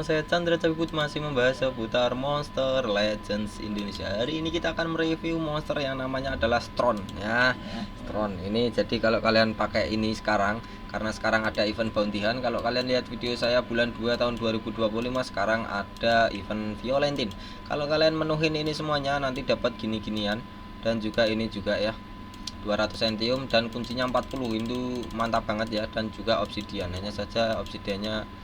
bersama saya Chandra Cabikut masih membahas seputar Monster Legends Indonesia. Hari ini kita akan mereview monster yang namanya adalah Stron ya. Stron ini jadi kalau kalian pakai ini sekarang, karena sekarang ada event bounty hunt. Kalau kalian lihat video saya bulan 2 tahun 2025, sekarang ada event Violentin. Kalau kalian menuhin ini semuanya nanti dapat gini-ginian, dan juga ini juga ya 200 centium dan kuncinya 40. Itu mantap banget ya. Dan juga obsidian, hanya saja obsidiannya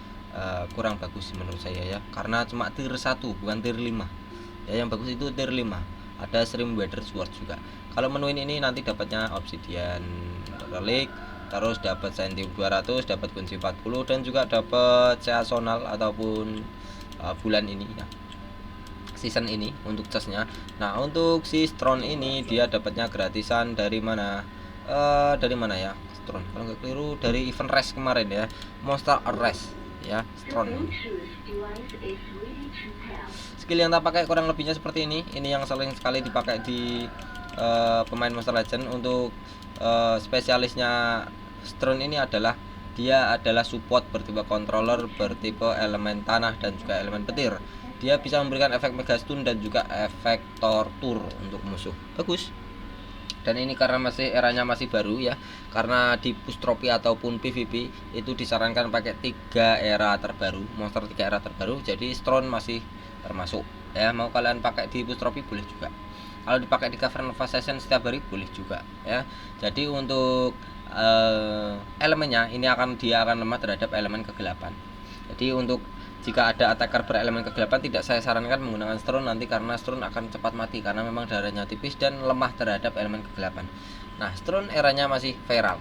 kurang bagus menurut saya ya, karena cuma tier 1 bukan tier 5 ya. Yang bagus itu tier 5. Ada Shrimp Weather Sword juga. Kalau menuin ini nanti dapatnya obsidian relic, terus dapat centium 200, dapat kunci 40, dan juga dapat seasonal ataupun bulan ini ya, season ini untuk chestnya. Nah, untuk si Stron ini dia dapatnya gratisan dari mana? Dari mana ya? Stron, kalau nggak keliru dari event race kemarin ya, Monster Race ya. Stron ini skill yang tak pakai kurang lebihnya seperti ini. Ini yang sering sekali dipakai di pemain Monster Legend. Untuk spesialisnya Stron ini adalah dia adalah support bertipe controller, bertipe elemen tanah dan juga elemen petir. Dia bisa memberikan efek Megastun dan juga efek Tortur untuk musuh. Bagus. Dan ini karena masih eranya masih baru ya, karena di push trophy ataupun PvP itu disarankan pakai 3 era terbaru, monster 3 era terbaru. Jadi Stron masih termasuk ya. Mau kalian pakai di push trophy boleh juga, kalau dipakai di Cavern Nova Session setiap hari boleh juga ya. Jadi untuk elemennya ini dia akan lemah terhadap elemen kegelapan. Jadi untuk jika ada attacker berelemen kegelapan, tidak saya sarankan menggunakan Stron nanti, karena Stron akan cepat mati karena memang darahnya tipis dan lemah terhadap elemen kegelapan. Nah, Stron eranya masih viral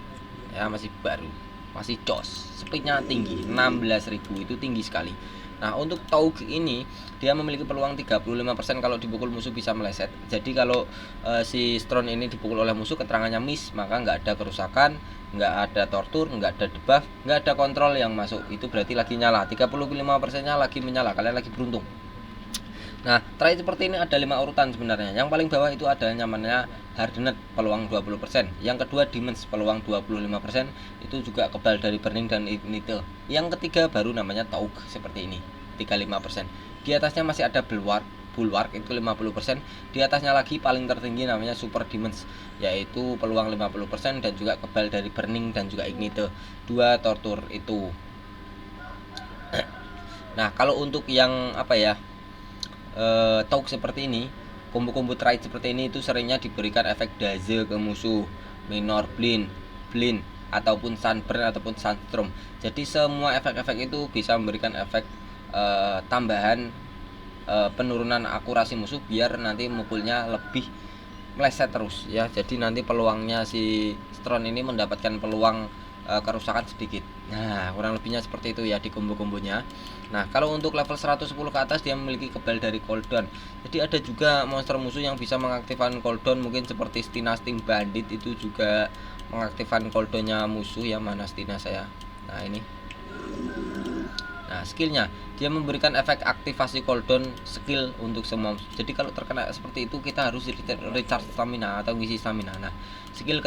ya, masih baru, masih dos, speednya tinggi 16.000, itu tinggi sekali. Nah, untuk Taug ini dia memiliki peluang 35% kalau dipukul musuh bisa meleset. Jadi kalau si Stron ini dipukul oleh musuh keterangannya miss, maka nggak ada kerusakan, nggak ada tortur, nggak ada debuff, nggak ada kontrol yang masuk. Itu berarti lagi nyala, 35%-nya lagi menyala, kalian lagi beruntung. Nah, terakhir seperti ini ada 5 urutan sebenarnya. Yang paling bawah itu ada nyamannya Hardened, peluang 20%. Yang kedua Demons, peluang 25%. Itu juga kebal dari Burning dan Ignite. Yang ketiga baru namanya Taug seperti ini, 35%. Di atasnya masih ada Bulwark itu 50%. Di atasnya lagi paling tertinggi namanya Super Demons, yaitu peluang 50% dan juga kebal dari Burning dan juga Ignite. 2 tortur itu. Nah, kalau untuk yang apa ya, Taug seperti ini, combo-combo trade seperti ini itu seringnya diberikan efek daze ke musuh, minor blind ataupun sunburn ataupun sunstorm. Jadi semua efek-efek itu bisa memberikan efek tambahan penurunan akurasi musuh biar nanti mukulnya lebih meleset terus ya. Jadi nanti peluangnya si Stron ini mendapatkan peluang kerusakan sedikit. Nah, kurang lebihnya seperti itu ya di combo-kombonya. Nah, kalau untuk level 110 ke atas dia memiliki kebal dari cooldown. Jadi ada juga monster musuh yang bisa mengaktifkan cooldown, mungkin seperti Stina Sting Bandit itu juga mengaktifkan cooldownnya musuh ya. Mana Stina saya? Nah, ini. Nah, skillnya dia memberikan efek aktivasi cooldown skill untuk semua. Jadi kalau terkena seperti itu kita harus recharge stamina atau ngisi stamina. Nah, skill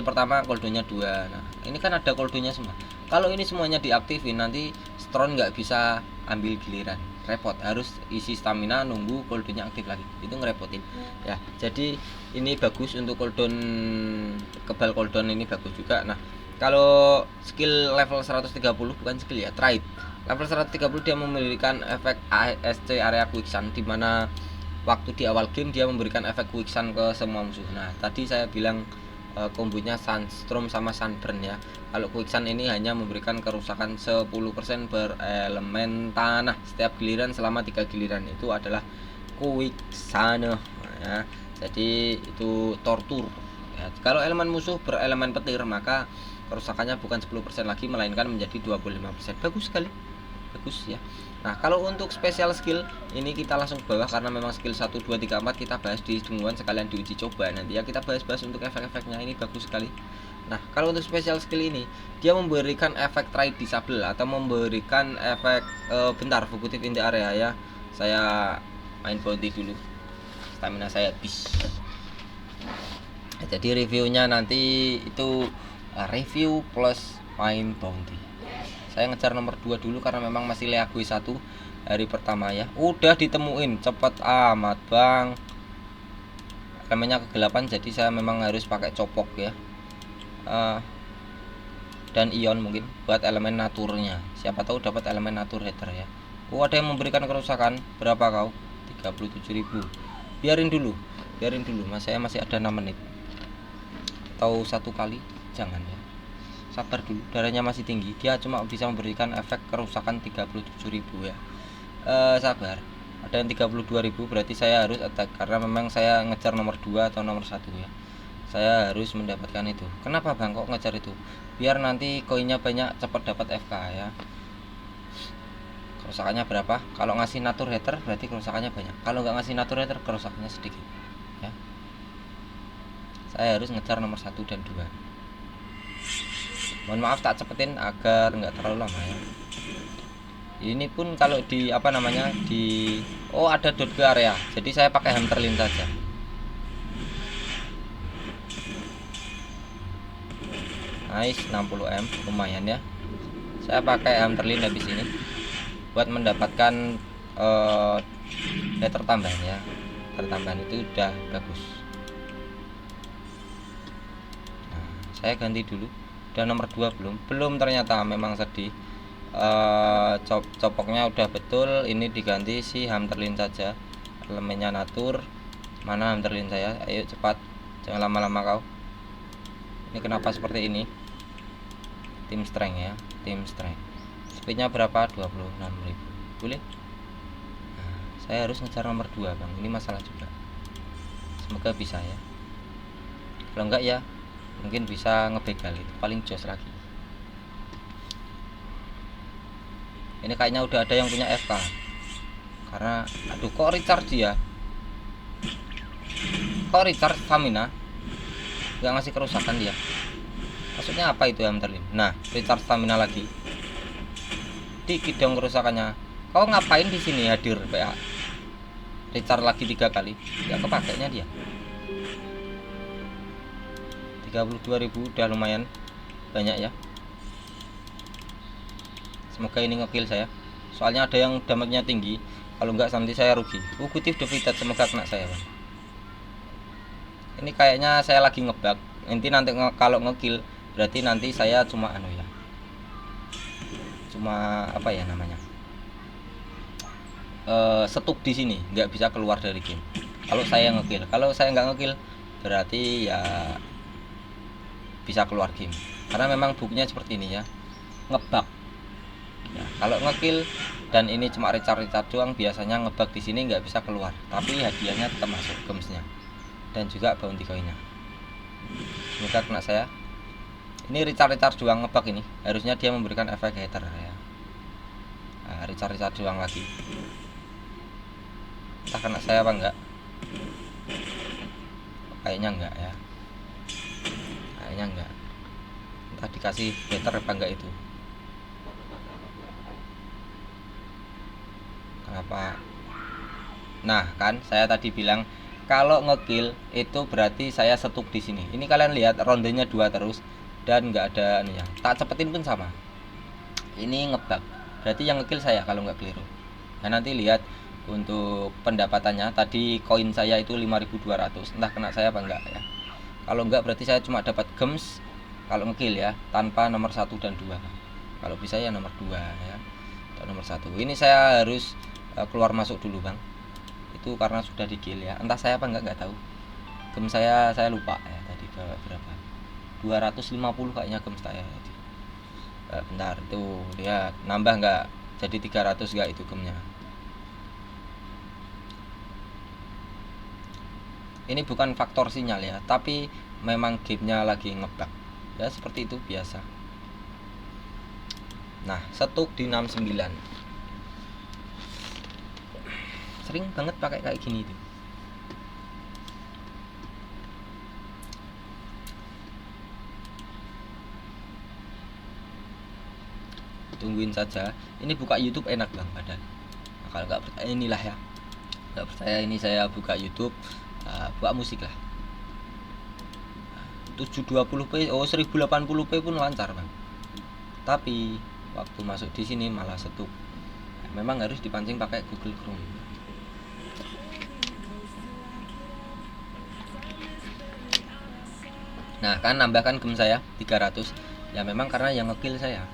pertama cooldownnya 2. Nah, ini kan ada cooldownnya semua. Kalau ini semuanya diaktifin nanti Stron nggak bisa ambil giliran, repot, harus isi stamina nunggu cooldownnya aktif lagi, itu ngerepotin ya. Jadi ini bagus untuk cooldown, kebal cooldown ini bagus juga. Nah, kalau skill level 130 bukan skill ya, trade level 130 dia memberikan efek ASC area quicksand, dimana waktu di awal game dia memberikan efek quicksand ke semua musuh. Nah, tadi saya bilang kombonya Sunstorm sama Sunburn ya. Kalau quicksand ini hanya memberikan kerusakan 10% berelemen tanah setiap giliran selama 3 giliran, itu adalah quicksand ya. Jadi itu tortur ya. Kalau elemen musuh berelemen petir maka kerusakannya bukan 10% lagi melainkan menjadi 25%. Bagus sekali, bagus ya. Nah, kalau untuk special skill ini kita langsung bawah, karena memang skill 1, 2, 3, 4 kita bahas di tungguan sekalian diuji coba. Nanti ya kita bahas-bahas untuk efek-efeknya, ini bagus sekali. Nah, kalau untuk special skill ini dia memberikan efek trade disable atau memberikan efek bentar, fugitive in the area ya. Saya main bounty dulu, stamina saya habis. Nah, jadi reviewnya nanti itu review plus main bounty. Saya ngejar nomor 2 dulu karena memang masih league 1 hari pertama ya. Udah ditemuin, cepet amat bang. Elemennya kegelapan, jadi saya memang harus pakai copok ya. Dan ion mungkin buat elemen naturnya. Siapa tahu dapat elemen natur header ya. Ada yang memberikan kerusakan. Berapa kau? 37.000. Biarin dulu mas, saya masih ada 6 menit. Atau 1 kali, jangan ya. Sabar dulu, darahnya masih tinggi. Dia cuma bisa memberikan efek kerusakan 37.000 ya. Sabar. Ada yang 32.000, berarti saya harus attack karena memang saya ngejar nomor 2 atau nomor 1 ya. Saya harus mendapatkan itu. Kenapa bang kok ngejar itu? Biar nanti koinnya banyak, cepat dapat FK ya. Kerusakannya berapa? Kalau ngasih natur header berarti kerusakannya banyak. Kalau nggak ngasih natur header kerusakannya sedikit ya. Saya harus ngejar nomor 1 dan 2. Mohon maaf tak cepetin agar nggak terlalu lama ya. Ini pun kalau di ada dot ke area, jadi saya pakai hamterlin saja. Nice, 60M lumayan ya. Saya pakai hamterlin habis ini buat mendapatkan letter tambahan ya. Tambahan itu udah bagus. Nah, saya ganti dulu. Udah nomor 2 belum ternyata, memang sedih. Copoknya udah betul, ini diganti si hamterlin saja. Elemennya natur. Mana hamterlin saya? Ayo cepat, jangan lama-lama kau. Ini kenapa seperti ini? Tim strength ya, tim strength. Speednya berapa? 26.000. Boleh? Nah, saya harus ngejar nomor 2 bang, ini masalah juga. Semoga bisa ya. Kalau enggak ya mungkin bisa ngebegal, itu paling jos lagi. Ini kayaknya udah ada yang punya FK. Karena aduh kok recharge dia. Kok recharge stamina? Gak ngasih kerusakan dia. Maksudnya apa itu hamterlin? Nah, recharge stamina lagi. Dikit dong kerusakannya. Kau ngapain di sini hadir PA? Recharge lagi 3 kali. Gak kepakainya dia. 32.000 udah lumayan banyak ya. Semoga ini ngekill saya. Soalnya ada yang damage-nya tinggi. Kalau enggak nanti saya rugi. Kutif Devitat, semoga kena saya bang. Ini kayaknya saya lagi ngebug. Nanti kalau ngekill berarti nanti saya cuma cuma apa ya namanya? Stuck di sini, nggak bisa keluar dari game. Kalau saya ngekill, kalau saya nggak ngekill berarti ya bisa keluar game. Karena memang buknya seperti ini ya, ngebug. Ya, kalau ngekill dan ini cuma recharge doang, biasanya ngebug di sini nggak bisa keluar. Tapi hadiahnya tetap masuk gemsnya dan juga bounty koinnya. Semoga kena saya. Ini recharge doang ngebug ini. Harusnya dia memberikan efek header ya. Nah, recharge doang lagi. Entah kena saya apa enggak. Kayaknya enggak ya. Kayaknya enggak. Entah dikasih header apa enggak itu. Kenapa? Nah, kan saya tadi bilang kalau ngekill itu berarti saya stuck di sini. Ini kalian lihat rondenya 2 terus dan nggak ada nih ya. Tak cepetin pun sama. Ini ngebug. Berarti yang ngekill saya kalau nggak keliru. Nah, nanti lihat untuk pendapatannya. Tadi koin saya itu 5.200. Entah kena saya apa enggak ya. Kalau enggak berarti saya cuma dapat gems kalau ngekill ya, tanpa nomor 1 dan 2. Kalau bisa ya nomor 2 ya. Atau nomor 1. Ini saya harus keluar masuk dulu bang. Itu karena sudah di kill ya. Entah saya apa enggak tahu. Gem saya lupa ya tadi berapa. 250 kayaknya gem saya tadi. Bentar tuh lihat nambah enggak? Jadi 300 enggak itu gemnya. Ini bukan faktor sinyal ya, tapi memang gamenya lagi ngebug. Ya seperti itu biasa. Nah, stuck di 69. Sering banget pakai kayak gini tuh. Tungguin saja. Ini buka YouTube enak bang padahal. Nah, kalau nggak percaya inilah ya. Nggak percaya ini saya buka YouTube, buka musik lah. 720p, 1080p pun lancar bang. Tapi waktu masuk di sini malah setuk. Memang harus dipancing pakai Google Chrome. Nah, kan nambahkan gem saya 300. Ya memang karena yang ngekill saya.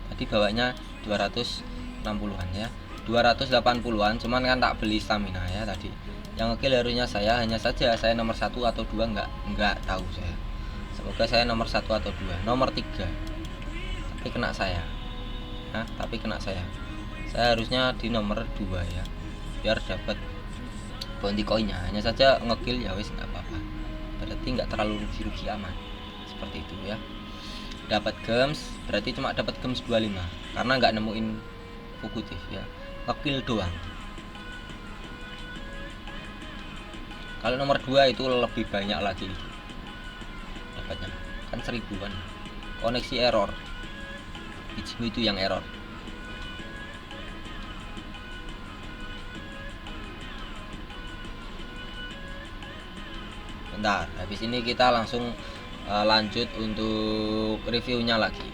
Tadi bawanya 260-an ya. 280-an, cuman kan tak beli stamina ya tadi. Yang ngekill harusnya saya, hanya saja saya nomor 1 atau 2 enggak tahu saya. Semoga saya nomor 1 atau 2, nomor 3. Tapi kena saya. Saya harusnya di nomor 2 ya. Biar dapat bounty coinnya. Hanya saja ngekill ya wis enggak apa-apa. Berarti nggak terlalu rugi aman, seperti itu ya. Dapat gems berarti cuma dapat gems 25 karena nggak nemuin fugitif ya, ngekill doang. Kalau nomor 2 itu lebih banyak lagi itu dapatnya, kan 1000-an. Koneksi error, itu yang error. Bentar, habis ini kita langsung lanjut untuk reviewnya lagi.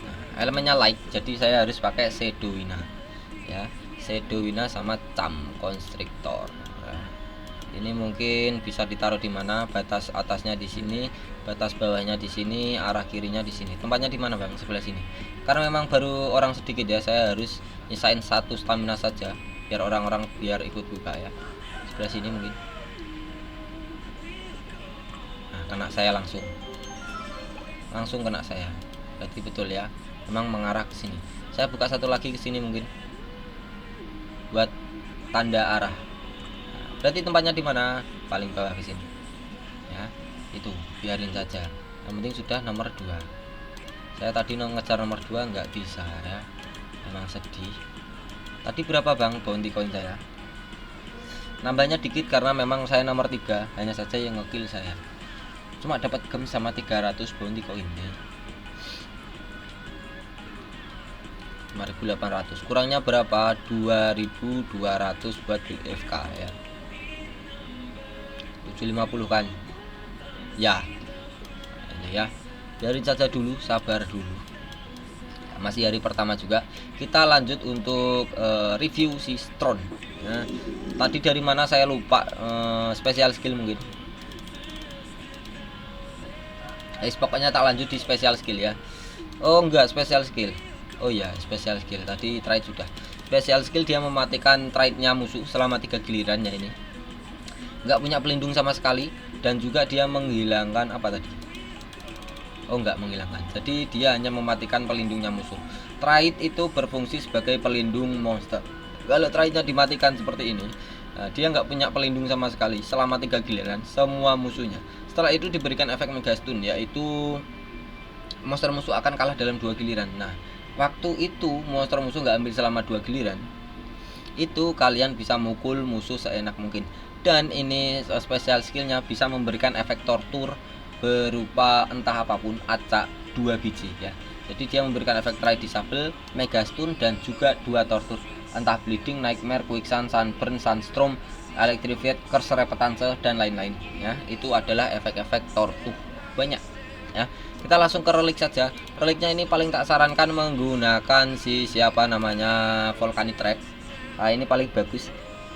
Nah, elemennya light, jadi saya harus pakai Shadowina ya, Shadowina sama Charm Constrictor. Nah, ini mungkin bisa ditaruh di mana? Batas atasnya di sini, batas bawahnya di sini, arah kirinya di sini. Tempatnya di mana bang? Sebelah sini. Karena memang baru orang sedikit ya, saya harus nyisain 1 stamina saja biar orang-orang biar ikut buka ya. Sebelah sini mungkin. Nah, kena saya langsung kena saya. Berarti betul ya, memang mengarah ke sini. Saya buka satu lagi ke sini mungkin buat tanda arah. Nah, berarti tempatnya di mana? Paling bawah ke sini ya. Itu biarin saja, yang penting sudah nomor 2. Saya tadi ngejar nomor 2 nggak bisa ya, memang sedih. Tadi berapa bang bounty coin saya? Nambahnya dikit karena memang saya nomor 3, hanya saja yang ngekill saya. Cuma dapat gem sama 300 bounty coin ya. 5.800, kurangnya berapa? 2.200 buat build FK ya. 750 kan ya. Ini ya, biarin saja dulu, sabar dulu, masih hari pertama juga. Kita lanjut untuk review si Stron ya. Tadi dari mana saya lupa, special skill mungkin. Pokoknya tak lanjut di special skill ya. Oh enggak, special skill. Oh ya, special skill. Tadi trade sudah. Special skill dia mematikan trade-nya musuh selama 3 giliran ya ini. Enggak punya pelindung sama sekali, dan juga dia menghilangkan apa tadi? Oh enggak menghilangkan. Jadi dia hanya mematikan pelindungnya musuh. Trade itu berfungsi sebagai pelindung monster. Kalau trade-nya dimatikan seperti ini, nah, dia nggak punya pelindung sama sekali selama 3 giliran semua musuhnya. Setelah itu diberikan efek Mega Stun, yaitu monster musuh akan kalah dalam 2 giliran. Nah, waktu itu monster musuh nggak ambil selama 2 giliran, itu kalian bisa mukul musuh seenak mungkin. Dan ini special skillnya bisa memberikan efek tortur berupa entah apapun, acak 2 biji ya. Jadi dia memberikan efek Try Disable, Mega Stun, dan juga 2 tortur, entah Bleeding, Nightmare, Quicksand, Sunburn, Sunstorm, Electrified, Curse Repentance, dan lain-lain ya. Itu adalah efek-efek tortur banyak ya. Kita langsung ke relik saja. Reliknya ini paling tak sarankan menggunakan si siapa namanya, Volcanic Trap. Nah, ini paling bagus.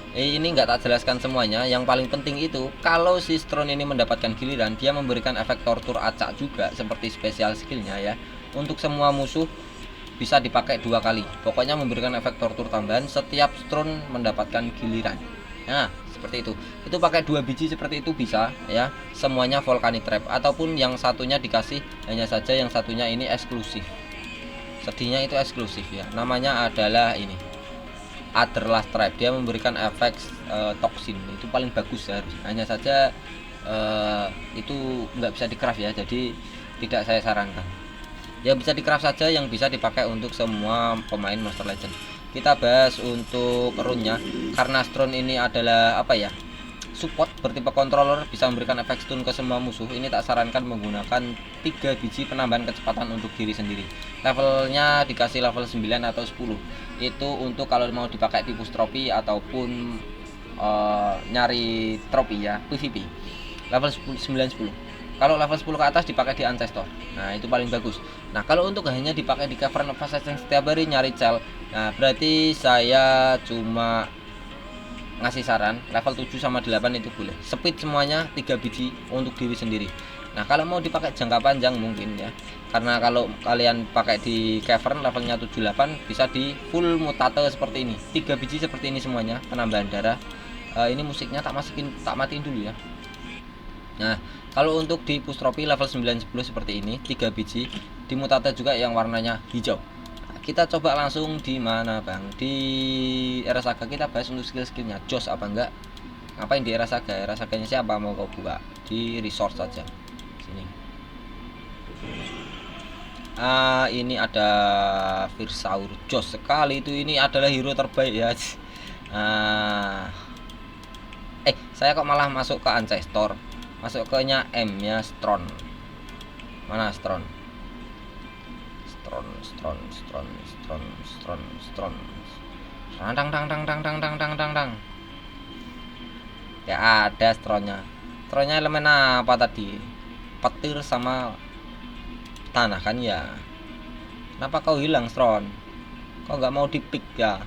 Ini nggak tak jelaskan semuanya. Yang paling penting itu kalau si Stron ini mendapatkan giliran, dia memberikan efek tortur acak juga seperti spesial skillnya ya. Untuk semua musuh bisa dipakai 2 kali. Pokoknya memberikan efek tortur tambahan setiap Stron mendapatkan giliran. Nah, seperti itu. Itu pakai 2 biji seperti itu bisa ya. Semuanya Volcanic Trap, ataupun yang satunya dikasih, hanya saja yang satunya ini eksklusif. Sedihnya itu eksklusif ya. Namanya adalah ini, Otherlast Trap. Dia memberikan efek toksin. Itu paling bagus harusnya. Hanya saja itu nggak bisa di-craft ya. Jadi tidak saya sarankan. Yang bisa di-craft saja yang bisa dipakai untuk semua pemain Monster Legend. Kita bahas untuk rune-nya. Karena Stron ini adalah apa ya, support bertipe controller, bisa memberikan efek stun ke semua musuh. Ini tak sarankan menggunakan 3 biji penambahan kecepatan untuk diri sendiri. Levelnya dikasih level 9 atau 10. Itu untuk kalau mau dipakai di push trofi ataupun nyari trofi ya, PvP. Level 9 10. Kalau level 10 ke atas dipakai di Ancestor. Nah, itu paling bagus. Nah, kalau untuk hanya dipakai di Cavern of Assassin setiap hari nyari cel, nah berarti saya cuma ngasih saran level 7 sama 8 itu boleh. Speed semuanya 3 biji untuk diri sendiri. Nah, kalau mau dipakai jangka panjang mungkin ya. Karena kalau kalian pakai di Cavern levelnya 78 bisa di full mutate seperti ini. 3 biji seperti ini semuanya, penambahan darah. Ini musiknya tak matiin dulu ya. Nah, kalau untuk di push trophy level 9-10 seperti ini, 3 biji, di mutate juga yang warnanya hijau. Nah, kita coba langsung di mana, Bang? Di era saga kita bahas untuk skill-skillnya. Jos apa enggak? Ngapain di era saga? Era saganya siapa mau kau buka? Di resource saja. Sini. Ini ada Virsaur. Jos sekali itu, ini adalah hero terbaik ya. Saya kok malah masuk ke Ancestor. Masuk ke nya M nya Stron. Mana Stron? Stron. Dang. Ya ada Stronnya. Stronnya elemen apa tadi? Petir sama tanah kan ya. Kenapa kau hilang, Stron? Kau nggak mau dipick ya?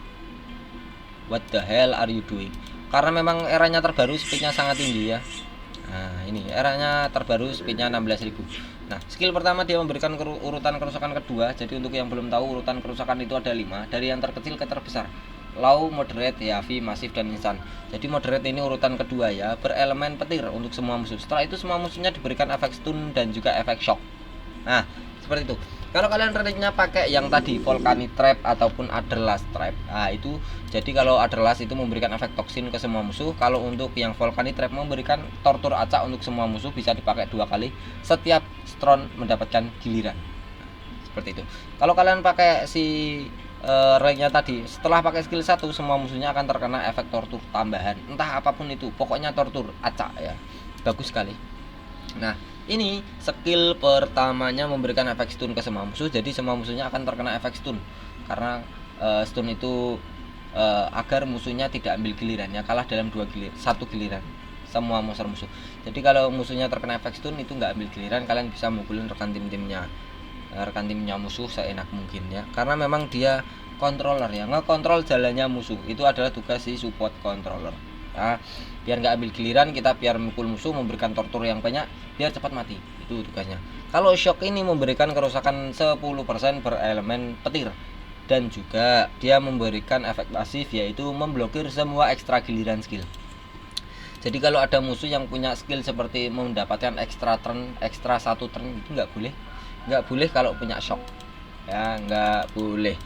What the hell are you doing? Karena memang eranya terbaru speednya sangat tinggi ya. Nah, ini eranya terbaru speednya 16.000. Nah, skill pertama dia memberikan urutan kerusakan kedua. Jadi untuk yang belum tahu, urutan kerusakan itu ada 5, dari yang terkecil ke terbesar. Low, moderate, heavy, masif, dan instant. Jadi moderate ini urutan kedua ya, berelemen petir untuk semua musuh. Setelah itu semua musuhnya diberikan efek stun dan juga efek shock. Nah, seperti itu. Kalau kalian ranknya pakai yang tadi Volcanic Trap ataupun Aderlast Trap, nah itu jadi kalau Aderlast itu memberikan efek toksin ke semua musuh. Kalau untuk yang Volcanic Trap memberikan tortur acak untuk semua musuh, bisa dipakai 2 kali setiap Stron mendapatkan giliran. Seperti itu. Kalau kalian pakai si ranknya tadi, setelah pakai skill 1 semua musuhnya akan terkena efek tortur tambahan, entah apapun itu, pokoknya tortur acak ya. Bagus sekali. Nah, ini skill pertamanya memberikan efek stun ke semua musuh. Jadi semua musuhnya akan terkena efek stun. Karena stun itu agar musuhnya tidak ambil gilirannya, kalah dalam 1 giliran semua monster musuh. Jadi kalau musuhnya terkena efek stun itu nggak ambil giliran, kalian bisa mukulin rekan timnya musuh seenak mungkin ya. Karena memang dia controller ya, ngekontrol jalannya musuh. Itu adalah tugas si support controller. Nah, biar nggak ambil giliran, kita biar mukul musuh, memberikan tortur yang banyak biar cepat mati, itu tugasnya. Kalau shock ini memberikan kerusakan 10% berelemen petir, dan juga dia memberikan efek pasif yaitu memblokir semua ekstra giliran skill. Jadi kalau ada musuh yang punya skill seperti mendapatkan ekstra 1 turn itu nggak boleh kalau punya shock ya, nggak boleh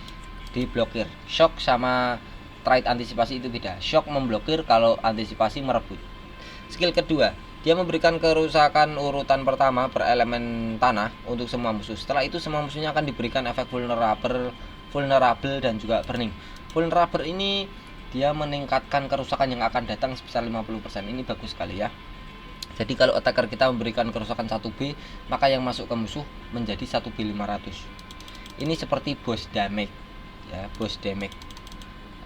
diblokir. Shock sama trait antisipasi itu beda. Shock memblokir, kalau antisipasi merebut. Skill kedua, dia memberikan kerusakan urutan pertama berelemen tanah untuk semua musuh. Setelah itu semua musuhnya akan diberikan efek vulnerable dan juga burning. Vulnerable ini dia meningkatkan kerusakan yang akan datang sebesar 50%. Ini bagus sekali ya. Jadi kalau attacker kita memberikan kerusakan 1B, maka yang masuk ke musuh menjadi 1B 500. Ini seperti boss damage ya, boss damage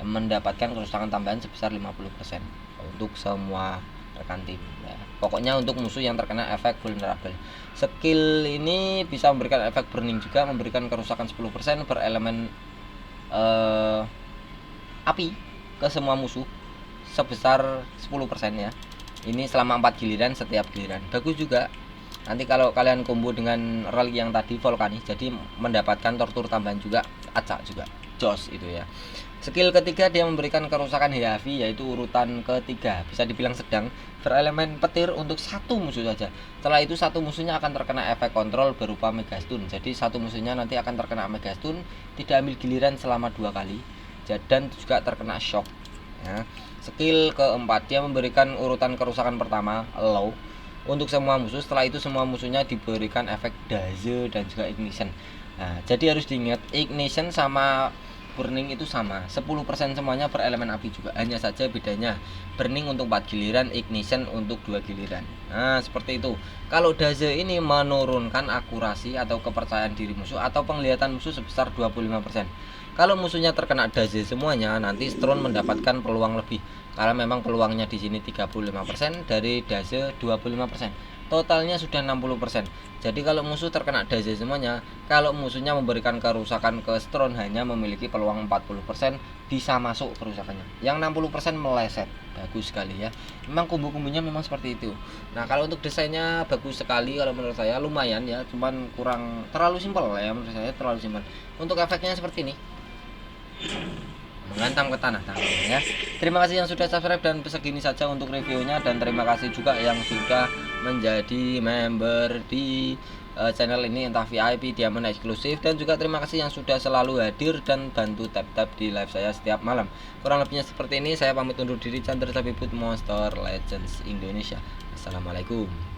mendapatkan kerusakan tambahan sebesar 50% untuk semua rekan tim ya. Pokoknya untuk musuh yang terkena efek vulnerable. Skill ini bisa memberikan efek burning juga, memberikan kerusakan 10% berelemen api ke semua musuh sebesar 10% ya. Ini selama 4 giliran, setiap giliran. Bagus juga. Nanti kalau kalian combo dengan relic yang tadi Volcanic, jadi mendapatkan tortur tambahan juga, acak juga. Jos itu ya. Skill ketiga dia memberikan kerusakan heavy yaitu urutan ketiga, bisa dibilang sedang, berelemen petir untuk 1 musuh saja. Setelah itu 1 musuhnya akan terkena efek kontrol berupa Mega Stun. Jadi 1 musuhnya nanti akan terkena Mega Stun, tidak ambil giliran selama 2 kali, dan juga terkena shock ya. Skill keempat dia memberikan urutan kerusakan pertama low untuk semua musuh. Setelah itu semua musuhnya diberikan efek daze dan juga ignition. Nah, jadi harus diingat ignition sama burning itu sama, 10% semuanya berelemen api juga. Hanya saja bedanya burning untuk 4 giliran, ignition untuk 2 giliran. Nah, seperti itu. Kalau daze ini menurunkan akurasi atau kepercayaan diri musuh atau penglihatan musuh sebesar 25%. Kalau musuhnya terkena daze semuanya, nanti Stron mendapatkan peluang lebih. Karena memang peluangnya di sini 35%, dari daze 25%. totalnya sudah 60%. Jadi kalau musuh terkena daze semuanya, kalau musuhnya memberikan kerusakan ke Stone hanya memiliki peluang 40% bisa masuk kerusakannya. Yang 60% meleset. Bagus sekali ya. Memang kumbu-kumbunya memang seperti itu. Nah, kalau untuk desainnya bagus sekali kalau menurut saya, lumayan ya, cuman kurang terlalu simpel ya menurut saya, terlalu simpel. Untuk efeknya seperti ini. Menghantam ke tanah tangannya ya. Terima kasih yang sudah subscribe dan segini saja untuk reviewnya, dan terima kasih juga yang sudah menjadi member di channel ini, entah VIP, diamond eksklusif, dan juga terima kasih yang sudah selalu hadir dan bantu tap-tap di live saya setiap malam. Kurang lebihnya seperti ini, saya pamit undur diri. Chandra Sabibut Monster Legends Indonesia. Assalamualaikum.